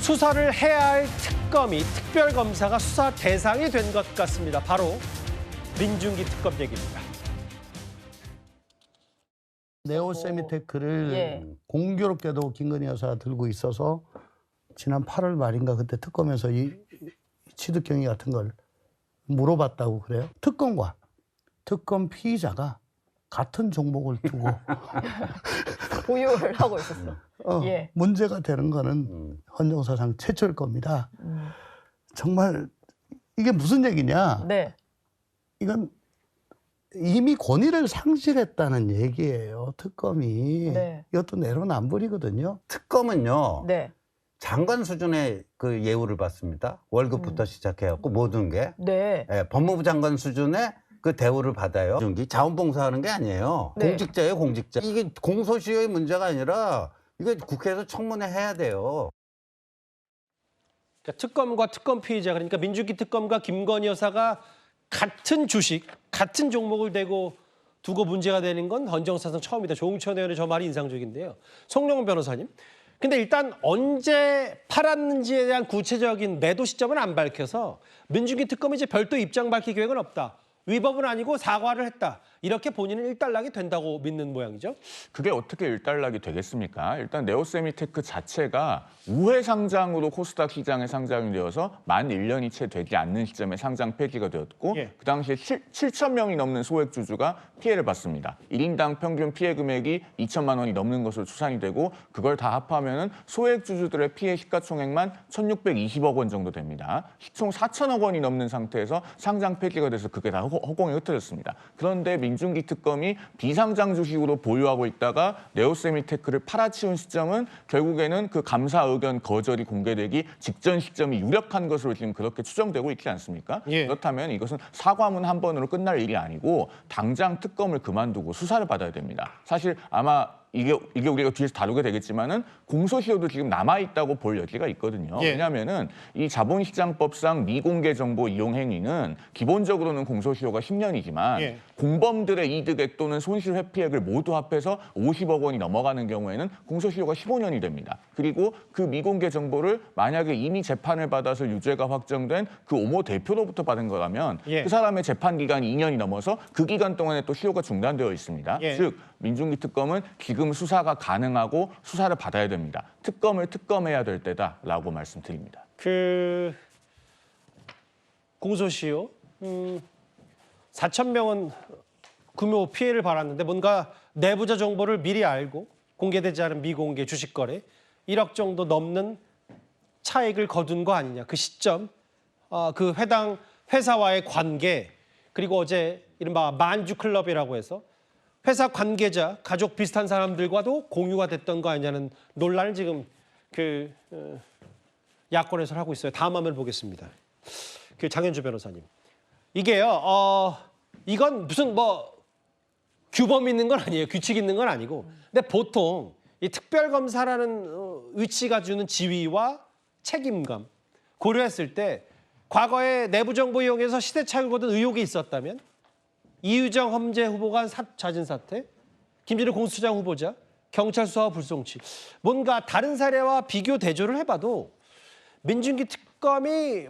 수사를 해야 할 특검이 특별검사가 수사 대상이 된 것 같습니다. 바로 민중기 특검 얘기입니다. 네오세미테크를 공교롭게도 김건희 여사가 들고 있어서 지난 8월 말인가 그때 특검에서 이 취득 경위 같은 걸 물어봤다고 그래요. 특검과 특검 피의자가 같은 종목을 두고 보유를 하고 있었어. 예. 문제가 되는 거는 헌정사상 최초일 겁니다. 정말 이게 무슨 얘기냐? 네. 이건 이미 권위를 상실했다는 얘기예요. 특검이. 네. 이것도 내로남불이거든요. 특검은요. 네. 장관 수준의 그 예우를 받습니다. 월급부터 시작해갖고 모든 게 네. 예, 법무부 장관 수준의 그 대우를 받아요. 자원봉사하는 게 아니에요. 네. 공직자예요, 공직자. 이게 공소시효의 문제가 아니라 이게 국회에서 청문회 해야 돼요. 그러니까 특검과 특검 피의자, 그러니까 민중기 특검과 김건희 여사가 같은 주식, 같은 종목을 두고 문제가 되는 건 헌정사상 처음이다. 조응천 의원의 저 말이 인상적인데요. 송영훈 변호사님. 근데 일단 언제 팔았는지에 대한 구체적인 매도 시점은 안 밝혀서 민중기 특검이 이제 별도 입장 밝힐 계획은 없다. 위법은 아니고 사과를 했다. 이렇게 본인은 일단락이 된다고 믿는 모양이죠. 그게 어떻게 일단락이 되겠습니까? 일단 네오세미테크 자체가 우회 상장으로 코스닥 시장에 상장이 되어서 만 1년이 채 되지 않는 시점에 상장 폐기가 되었고 그 당시에 7천 명이 넘는 소액 주주가 피해를 받습니다. 1인당 평균 피해 금액이 2천만 원이 넘는 것으로 추산이 되고 그걸 다 합하면은 소액 주주들의 피해 시가총액만 1,620억 원 정도 됩니다. 총 4천억 원이 넘는 상태에서 상장 폐기가 돼서 그게 다 허공에 흩어졌습니다. 그런데 민중기 특검이 비상장 주식으로 보유하고 있다가 네오세미테크를 팔아치운 시점은 결국에는 그 감사 의견 거절이 공개되기 직전 시점이 유력한 것으로 지금 그렇게 추정되고 있지 않습니까? 그렇다면 이것은 사과문 한 번으로 끝날 일이 아니고 당장 특검을 그만두고 수사를 받아야 됩니다. 사실 아마 이게 우리가 뒤에서 다루게 되겠지만은 공소시효도 지금 남아있다고 볼 여지가 있거든요. 왜냐하면은 이 자본시장법상 미공개 정보 이용 행위는 기본적으로는 공소시효가 10년이지만 공범들의 이득액 또는 손실 회피액을 모두 합해서 50억 원이 넘어가는 경우에는 공소시효가 15년이 됩니다. 그리고 그 미공개 정보를 만약에 이미 재판을 받아서 유죄가 확정된 그 오모 대표로부터 받은 거라면 그 사람의 재판 기간이 2년이 넘어서 그 기간 동안에 또 시효가 중단되어 있습니다. 즉 민중기 특검은 지금 수사가 가능하고 수사를 받아야 됩니다. 특검을 특검해야 될 때다라고 말씀드립니다. 그 공소시효 4천 명은 금요 피해를 받았는데 뭔가 내부자 정보를 미리 알고 공개되지 않은 미공개 주식 거래 1억 정도 넘는 차익을 거둔 거 아니냐. 그 시점, 그 해당 회사와의 관계, 그리고 어제 이른바 만주클럽이라고 해서 회사 관계자, 가족 비슷한 사람들과도 공유가 됐던 거 아니냐는 논란을 지금 야권에서 하고 있어요. 다음 화면 보겠습니다. 장현주 변호사님. 이게요, 이건 무슨 규범 있는 건 아니에요. 규칙 있는 건 아니고. 근데 보통 이 특별검사라는 위치가 주는 지위와 책임감 고려했을 때 과거에 내부 정보 이용해서 시대 착오를 거둔 의혹이 있었다면 이유정 험재 후보가 잦은 사태, 김진우 공수처장 후보자, 경찰 수사와 불송치. 뭔가 다른 사례와 비교 대조를 해봐도 민중기 특검이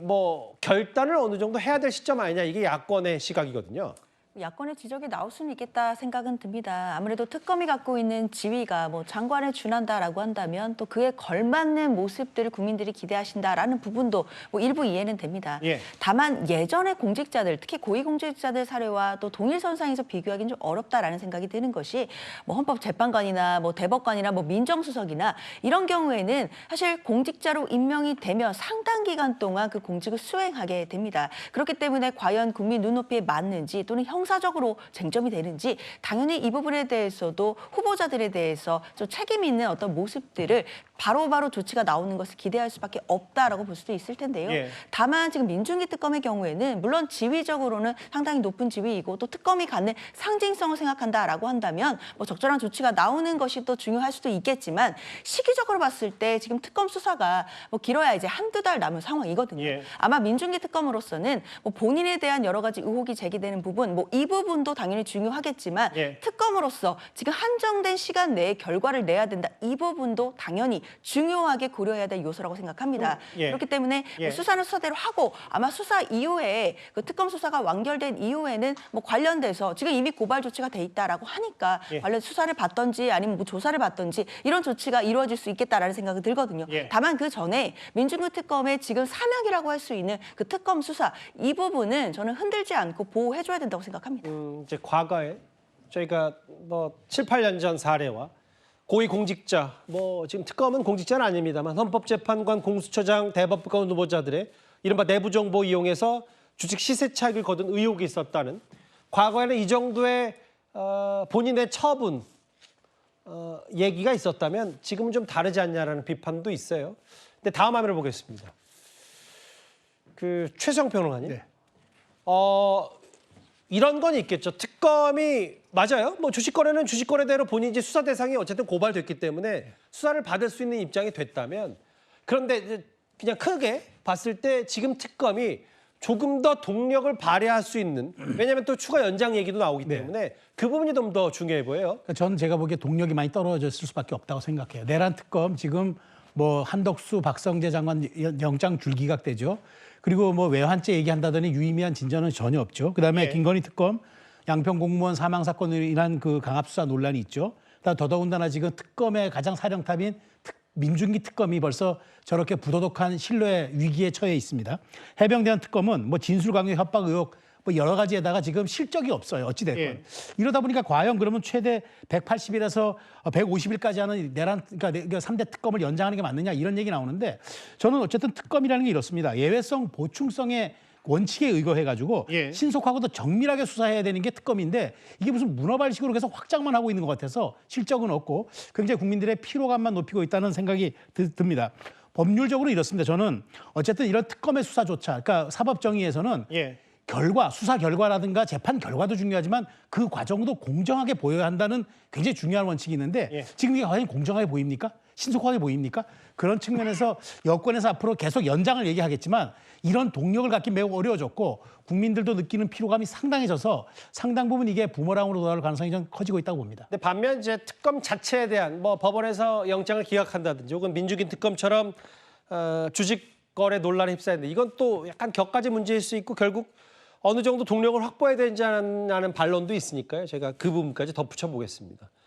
결단을 어느 정도 해야 될 시점 아니냐. 이게 야권의 시각이거든요. 야권의 지적이 나올 수는 있겠다 생각은 듭니다. 아무래도 특검이 갖고 있는 지위가 장관에 준한다라고 한다면 또 그에 걸맞는 모습들을 국민들이 기대하신다라는 부분도 일부 이해는 됩니다. 다만 예전의 공직자들, 특히 고위공직자들 사례와 또 동일선상에서 비교하기는 좀 어렵다라는 생각이 드는 것이 헌법재판관이나 대법관이나 민정수석이나 이런 경우에는 사실 공직자로 임명이 되면 상당 기간 동안 그 공직을 수행하게 됩니다. 그렇기 때문에 과연 국민 눈높이에 맞는지 또는 형사적으로 쟁점이 되는지 당연히 이 부분에 대해서도 후보자들에 대해서 좀 책임 있는 어떤 모습들을 바로바로 조치가 나오는 것을 기대할 수밖에 없다라고 볼 수도 있을 텐데요. 다만 지금 민중기 특검의 경우에는 물론 지위적으로는 상당히 높은 지위이고 또 특검이 갖는 상징성을 생각한다라고 한다면 적절한 조치가 나오는 것이 또 중요할 수도 있겠지만 시기적으로 봤을 때 지금 특검 수사가 길어야 이제 한두 달 남은 상황이거든요. 아마 민중기 특검으로서는 본인에 대한 여러 가지 의혹이 제기되는 부분 이 부분도 당연히 중요하겠지만 예. 특검으로서 지금 한정된 시간 내에 결과를 내야 된다. 이 부분도 당연히 중요하게 고려해야 될 요소라고 생각합니다. 예. 그렇기 때문에 예. 뭐 수사는 수사대로 하고 아마 수사 이후에 그 특검 수사가 완결된 이후에는 뭐 관련돼서 지금 이미 고발 조치가 돼 있다라고 하니까 예. 관련 수사를 받던지 아니면 뭐 조사를 받던지 이런 조치가 이루어질 수 있겠다라는 생각이 들거든요. 예. 다만 그 전에 민중규 특검의 지금 사명이라고 할 수 있는 그 특검 수사 이 부분은 저는 흔들지 않고 보호해줘야 된다고 생각합니다. 이제 과거에 저희가 뭐 7, 8년 전 사례와 고위공직자, 뭐 지금 특검은 공직자는 아닙니다만 헌법재판관, 공수처장, 대법관 후보자들의 이른바 내부 정보 이용해서 주식 시세 차익을 거둔 의혹이 있었다는 과거에는 이 정도의 본인의 처분 얘기가 있었다면 지금은 좀 다르지 않냐라는 비판도 있어요. 근데 다음 화면을 보겠습니다. 그 최수영 평론가님. 네. 이런 건 있겠죠. 특검이 맞아요. 뭐 주식거래는 주식거래대로 본인이 이제 수사 대상이 어쨌든 고발됐기 때문에 수사를 받을 수 있는 입장이 됐다면 그런데 이제 그냥 크게 봤을 때 지금 특검이 조금 더 동력을 발휘할 수 있는 왜냐하면 또 추가 연장 얘기도 나오기 때문에 그 부분이 좀 더 중요해 보여요. 그러니까 저는 제가 보기에 동력이 많이 떨어졌을 수밖에 없다고 생각해요. 내란 특검 지금 뭐 한덕수, 박성재 장관 영장 줄기각되죠. 그리고 뭐 외환죄 얘기한다더니 유의미한 진전은 전혀 없죠. 그다음에 네. 김건희 특검 양평 공무원 사망 사건으로 인한 그 강압수사 논란이 있죠. 더더군다나 지금 특검의 가장 사령탑인 민중기 특검이 벌써 저렇게 부도덕한 신뢰 위기에 처해 있습니다. 해병대원 특검은 뭐 진술강요 협박 의혹 뭐 여러 가지에다가 지금 실적이 없어요. 어찌됐건. 예. 이러다 보니까 과연 그러면 최대 180일에서 150일까지 하는 내란, 그러니까 3대 특검을 연장하는 게 맞느냐 이런 얘기 나오는데 저는 어쨌든 특검이라는 게 이렇습니다. 예외성, 보충성의 원칙에 의거해가지고 예. 신속하고 더 정밀하게 수사해야 되는 게 특검인데 이게 무슨 문어발식으로 계속 확장만 하고 있는 것 같아서 실적은 없고 굉장히 국민들의 피로감만 높이고 있다는 생각이 듭니다. 법률적으로 이렇습니다. 저는 어쨌든 이런 특검의 수사조차, 그러니까 사법정의에서는 예. 결과, 수사 결과라든가 재판 결과도 중요하지만 그 과정도 공정하게 보여야 한다는 굉장히 중요한 원칙이 있는데 예. 지금 이게 과연 공정하게 보입니까? 신속하게 보입니까? 그런 측면에서 여권에서 앞으로 계속 연장을 얘기하겠지만 이런 동력을 갖기 매우 어려워졌고 국민들도 느끼는 피로감이 상당해져서 상당 부분 이게 부머랑으로 돌아올 가능성이 좀 커지고 있다고 봅니다. 근데 반면 이제 특검 자체에 대한 뭐 법원에서 영장을 기각한다든지 혹은 민주긴 특검처럼 주식 거래 논란에 휩싸였는데 이건 또 약간 격가지 문제일 수 있고 결국 어느 정도 동력을 확보해야 되지 않는 반론도 있으니까요. 제가 그 부분까지 덧붙여 보겠습니다.